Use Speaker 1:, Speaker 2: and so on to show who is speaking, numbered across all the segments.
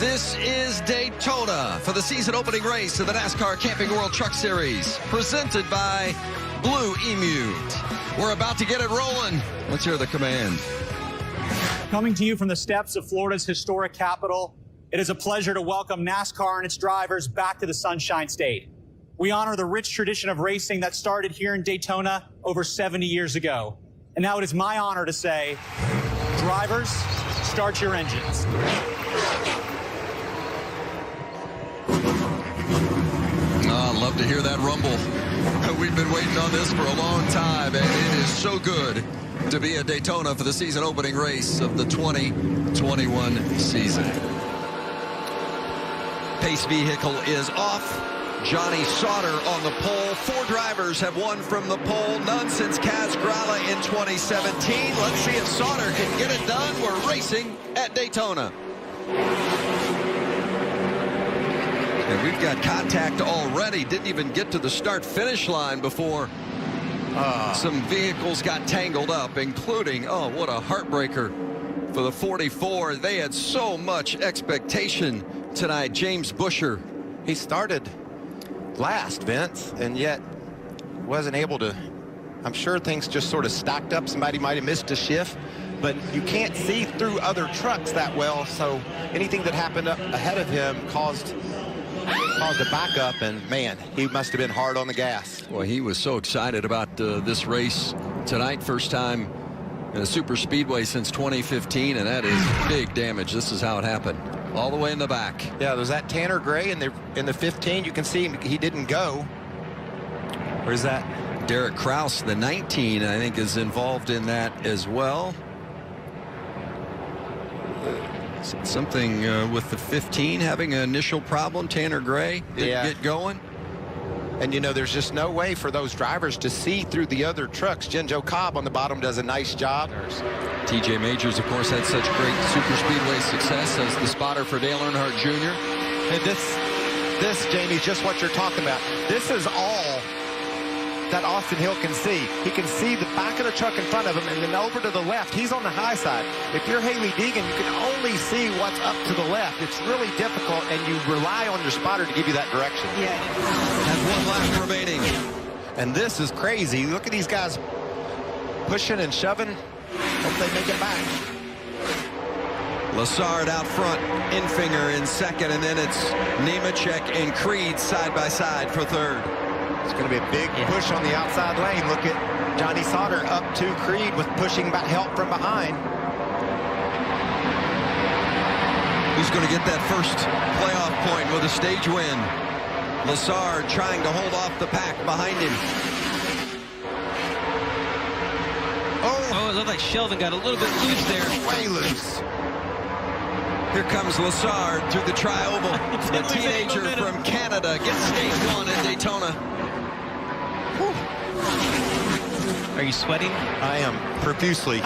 Speaker 1: This is Daytona for the season opening race of the NASCAR Camping World Truck Series, presented by Blue Emu. We're about to get it rolling. Let's hear the command.
Speaker 2: Coming to you from the steps of Florida's historic capital, it is a pleasure to welcome NASCAR and its drivers back to the Sunshine State. We honor the rich tradition of racing that started here in Daytona over 70 years ago. And now it is my honor to say, drivers, start your engines.
Speaker 1: Oh, I love to hear that rumble. We've been waiting on this for a long time, and it is so good to be at Daytona for the season opening race of the 2021 season. Pace vehicle is off. Johnny Sauter on the pole. 4 drivers have won from the pole, none since Kaz Grala in 2017. Let's see if Sauter can get it done. We're racing at Daytona. And we've got contact already. Didn't even get to the start-finish line before some vehicles got tangled up, including, oh, what a heartbreaker for the 44. They had so much expectation tonight. James Busher.
Speaker 3: He started last, Vince, and yet wasn't able to. I'm sure things just sort of stacked up. Somebody might have missed a shift, but you can't see through other trucks that well, so anything that happened up ahead of him caused a backup, and man, he must have been hard on the gas.
Speaker 1: Well, he was so excited about this race tonight. First time in a super speedway since 2015, and that is big damage. This is how it happened. All the way in the back.
Speaker 3: Yeah, there's that Tanner Gray in the 15. You can see he didn't go. Where's that?
Speaker 1: Derek Kraus, the 19, I think, is involved in that as well. Something with the 15 having an initial problem. Tanner Gray didn't get going.
Speaker 3: And, you know, there's just no way for those drivers to see through the other trucks. Joe Cobb on the bottom does a nice job.
Speaker 1: TJ Majors, of course, had such great super speedway success as the spotter for Dale Earnhardt Jr.
Speaker 3: And this, Jamie, is just what you're talking about. This is all that Austin Hill can see. He can see the back of the truck in front of him, and then over to the left, he's on the high side. If you're Haley Deegan, you can only see what's up to the left. It's really difficult, and you rely on your spotter to give you that direction.
Speaker 1: Yeah. Has 1 lap remaining.
Speaker 3: And this is crazy. Look at these guys pushing and shoving. Hope they make it back.
Speaker 1: Lassard out front, Infinger in second, and then it's Nemechek and Creed side by side for third.
Speaker 3: It's going to be a big push on the outside lane. Look at Johnny Sauter up to Creed with pushing back help from behind.
Speaker 1: Who's going to get that first playoff point with a stage win? Lassard trying to hold off the pack behind him.
Speaker 4: Oh, it looked like Sheldon got a little bit loose there.
Speaker 3: Way loose.
Speaker 1: Here comes Lassard through the tri-oval. The teenager from Canada gets stage 1 at Daytona.
Speaker 4: Are you sweating?
Speaker 3: I am profusely.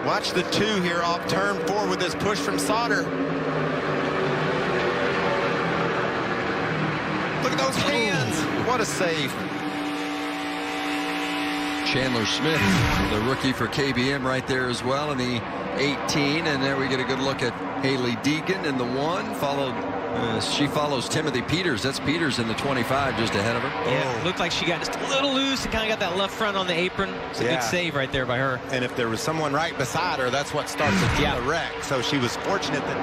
Speaker 3: Watch the 2 here off turn 4 with this push from Sauter. Look at those hands. What a save.
Speaker 1: Chandler Smith, the rookie for KBM right there as well in the 18. And there we get a good look at Haley Deegan in the 1. She follows Timothy Peters. That's Peters in the 25 just ahead of her.
Speaker 4: Yeah, looked like she got just a little loose and kind of got that left front on the apron. It's a good save right there by her.
Speaker 3: And if there was someone right beside her, that's what starts a wreck. So she was fortunate that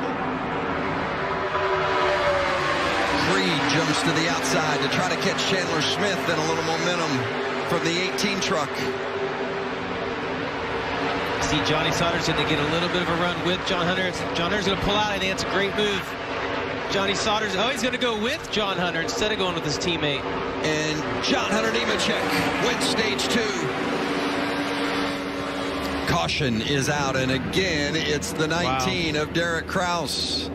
Speaker 1: Creed jumps to the outside to try to catch Chandler Smith and a little momentum from the 18 truck.
Speaker 4: See, Johnny Sauter's going to get a little bit of a run with John Hunter. John Hunter's going to pull out. I think it's a great move. Johnny Sauter's, he's going to go with John Hunter instead of going with his teammate.
Speaker 1: And John Hunter Nemechek wins stage 2. Caution is out, and again, it's the 19 of Derek Kraus.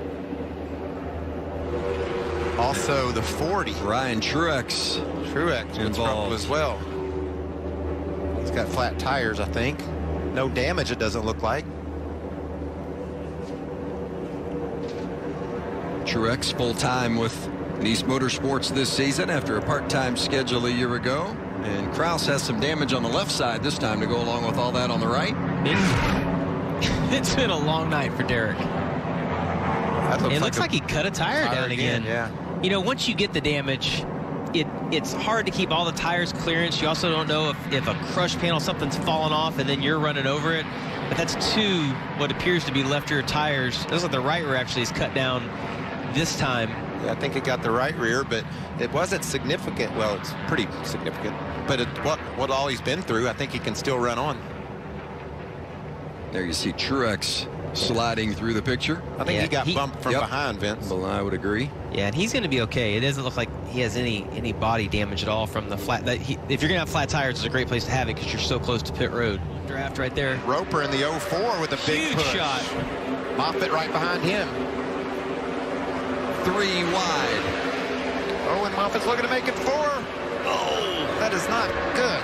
Speaker 3: Also the 40.
Speaker 1: Ryan Truex
Speaker 3: involved as well. He's got flat tires, I think. No damage, it doesn't look like.
Speaker 1: Truex full-time with Nice Motorsports this season after a part-time schedule a year ago. And Kraus has some damage on the left side this time to go along with all that on the right.
Speaker 4: It's been a long night for Derek.
Speaker 3: That
Speaker 4: It looks like he cut a tire down again.
Speaker 3: Yeah.
Speaker 4: You know, once you get the damage, it's hard to keep all the tires clearance. You also don't know if a crush panel, something's fallen off, and then you're running over it. But that's two what appears to be left rear tires. It looks like the right rear actually is cut down this time.
Speaker 3: Yeah, I think it got the right rear, but it wasn't significant. Well, it's pretty significant. But what all he's been through, I think he can still run on.
Speaker 1: There you see Truex sliding through the picture.
Speaker 3: I think he got bumped from behind, Vince.
Speaker 1: Well, I would agree.
Speaker 4: Yeah, and he's going to be okay. It doesn't look like he has any body damage at all from the flat. If you're going to have flat tires, it's a great place to have it because you're so close to pit road. Draft right there.
Speaker 3: Roper in the 04 with a big
Speaker 4: Huge
Speaker 3: push.
Speaker 4: shot.
Speaker 3: Moffitt right behind him.
Speaker 1: 3 wide.
Speaker 3: Oh, and Moffitt's looking to make it 4. Oh, that is not good.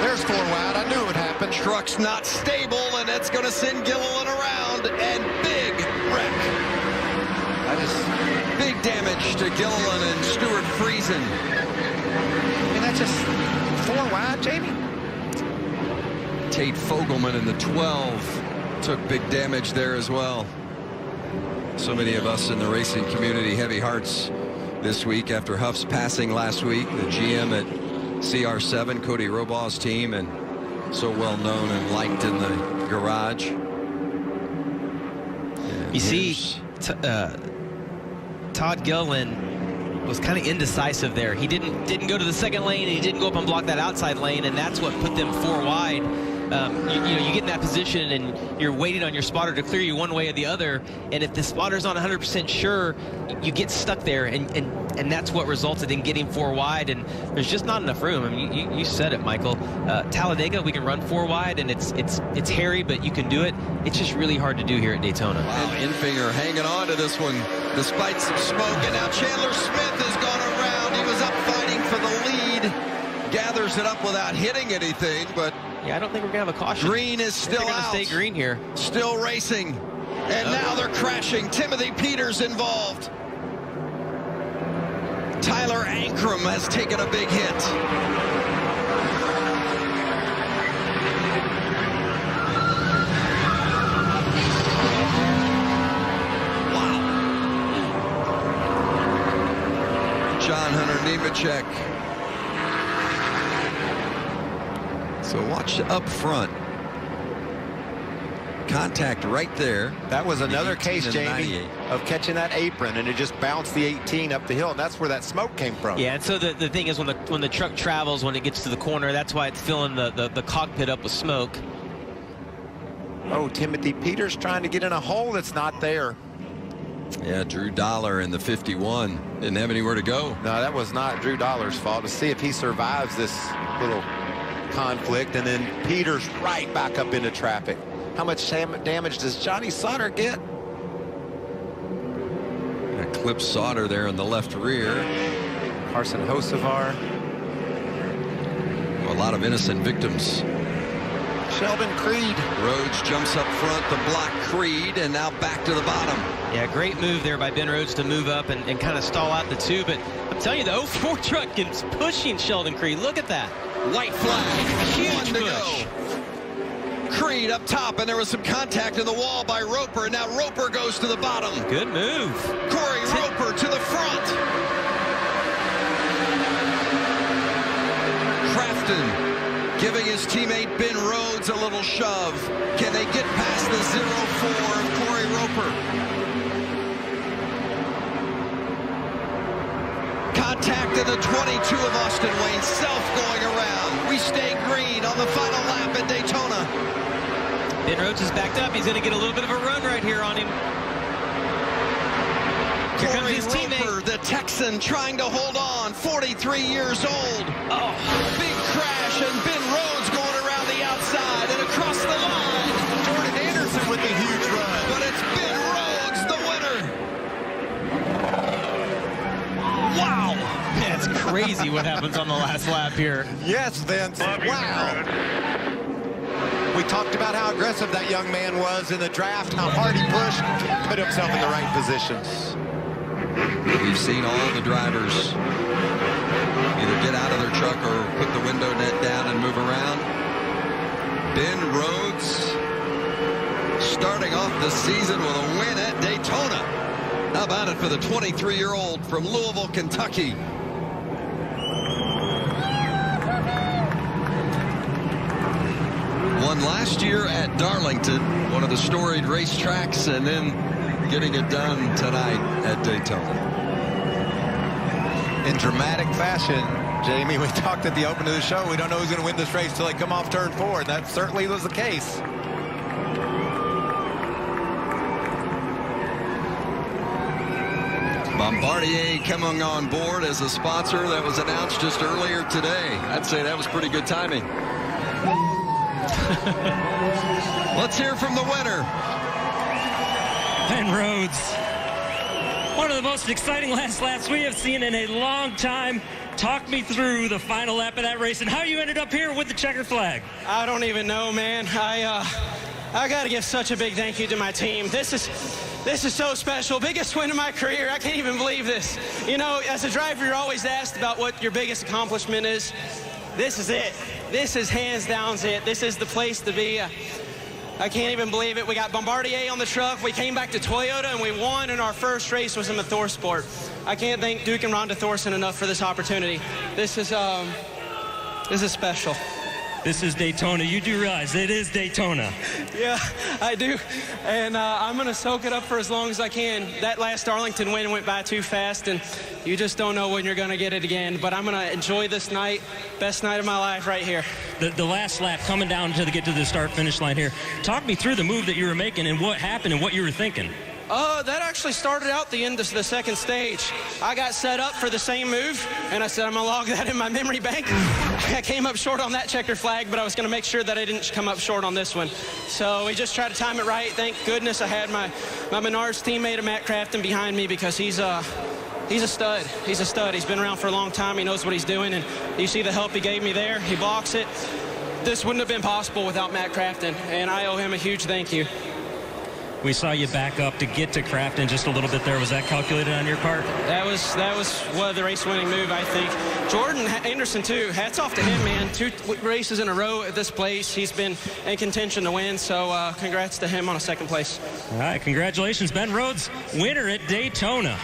Speaker 3: There's 4 wide. I knew it would happen.
Speaker 1: Truck's not stable, and it's going to send Gilliland around, and big wreck. Big damage to Gilliland and Stuart Friesen.
Speaker 3: I mean, that's just 4 wide, Jamie.
Speaker 1: Tate Fogelman in the 12 took big damage there as well. So many of us in the racing community, heavy hearts this week after Huff's passing last week. The GM at CR7, Cody Robaugh's team, and so well known and liked in the garage. And
Speaker 4: you see, Todd Gilliland was kind of indecisive there. He didn't go to the second lane, and he didn't go up and block that outside lane, and that's what put them 4 wide. You get in that position and you're waiting on your spotter to clear you one way or the other, and if the spotter's not 100% sure, you get stuck there, and that's what resulted in getting 4 wide, and there's just not enough room. I mean, you said it, Michael. Talladega, we can run 4 wide, and it's hairy, but you can do it. It's just really hard to do here at Daytona.
Speaker 1: Wow, Infinger hanging on to this one despite some smoke, and now Chandler Smith has gone around. He was up fighting for the lead, gathers it up without hitting anything, but
Speaker 4: yeah, I don't think we're going to have a caution.
Speaker 1: Green is still out.
Speaker 4: Stay green here.
Speaker 1: Still racing. And now they're crashing. Timothy Peters involved. Tyler Ankrum has taken a big hit. Wow. John Hunter Nemechek. So watch up front. Contact right there.
Speaker 3: That was another case,
Speaker 1: and
Speaker 3: Jamie, of catching that apron, and it just bounced the 18 up the hill, and that's where that smoke came from.
Speaker 4: Yeah, and so the thing is, when the truck travels, when it gets to the corner, that's why it's filling the cockpit up with smoke.
Speaker 3: Oh, Timothy Peters trying to get in a hole that's not there.
Speaker 1: Yeah, Drew Dollar in the 51 didn't have anywhere to go.
Speaker 3: No, that was not Drew Dollar's fault. To see if he survives this little conflict, and then Peters right back up into traffic. How much damage does Johnny Sauter get?
Speaker 1: Clip Sauter there in the left rear.
Speaker 3: Carson Hocevar.
Speaker 1: A lot of innocent victims.
Speaker 3: Sheldon Creed.
Speaker 1: Rhodes jumps up front to block Creed, and now back to the bottom.
Speaker 4: Yeah, great move there by Ben Rhodes to move up and kind of stall out the 2, but I'm telling you, the 04 truck is pushing Sheldon Creed. Look at that.
Speaker 1: White flag.
Speaker 4: Huge
Speaker 1: One to
Speaker 4: push.
Speaker 1: go. Creed up top, and there was some contact in the wall by Roper, and now Roper goes to the bottom.
Speaker 4: Good move.
Speaker 1: Corey Roper to the front. Crafton giving his teammate Ben Rhodes a little shove. Can they get past the 0-4 of Corey Roper? Contact in the 22 of Austin Wayne. Self going around. We stay green on the final lap at Daytona.
Speaker 4: Ben Rhodes is backed up. He's going to get a little bit of a run right here on him. Here comes
Speaker 1: Corey
Speaker 4: his
Speaker 1: Roper,
Speaker 4: teammate.
Speaker 1: the Texan, trying to hold on. 43 years old.
Speaker 4: Oh,
Speaker 1: Big crash, and Ben Rhodes going around the outside and across the line.
Speaker 3: Jordan Anderson with the huge run.
Speaker 1: But it's Ben Rhodes, the winner. Wow.
Speaker 4: that's crazy what happens on the last lap here.
Speaker 3: Yes, Vince. Wow. We talked about how aggressive that young man was in the draft, how hard he pushed, put himself in the right positions.
Speaker 1: We've seen all the drivers either get out of their truck or put the window net down and move around. Ben Rhodes starting off the season with a win at Daytona. How about it for the 23-year-old from Louisville, Kentucky? Won last year at Darlington, one of the storied racetracks, and then getting it done tonight at Daytona.
Speaker 3: In dramatic fashion, Jamie, we talked at the open of the show. We don't know who's going to win this race till they come off turn 4. That certainly was the case.
Speaker 1: Bombardier coming on board as a sponsor. That was announced just earlier today. I'd say that was pretty good timing. Let's hear from the winner.
Speaker 5: Ben Rhodes. One of the most exciting last laps we have seen in a long time. Talk me through the final lap of that race and how you ended up here with the checker flag.
Speaker 6: I don't even know, man. I got to give such a big thank you to my team. This is so special. Biggest win of my career. I can't even believe this. You know, as a driver, you're always asked about what your biggest accomplishment is. This is it. This is hands down it. This is the place to be. I can't even believe it. We got Bombardier on the truck. We came back to Toyota, and we won, and our first race was in the Thor Sport. I can't thank Duke and Rhonda Thorson enough for this opportunity. This is special.
Speaker 5: This is Daytona. You do realize it is Daytona.
Speaker 6: Yeah, I do. And I'm going to soak it up for as long as I can. That last Darlington win went by too fast, and you just don't know when you're going to get it again. But I'm going to enjoy this night. Best night of my life right here.
Speaker 5: The last lap coming down to get to the start-finish line here. Talk me through the move that you were making and what happened and what you were thinking.
Speaker 6: That actually started out the end of the second stage. I got set up for the same move, and I said, I'm going to log that in my memory bank. I came up short on that checker flag, but I was going to make sure that I didn't come up short on this one. So we just tried to time it right. Thank goodness I had my Menards teammate, Matt Crafton, behind me because he's a stud. He's a stud. He's been around for a long time. He knows what he's doing, and you see the help he gave me there. He blocks it. This wouldn't have been possible without Matt Crafton, and I owe him a huge thank you.
Speaker 5: We saw you back up to get to Crafton just a little bit there. Was that calculated on your part?
Speaker 6: That was one of the race-winning move, I think. Jordan Anderson, too. Hats off to him, man. 2 races in a row at this place. He's been in contention to win, so congrats to him on a second place.
Speaker 5: All right, congratulations, Ben Rhodes, winner at Daytona.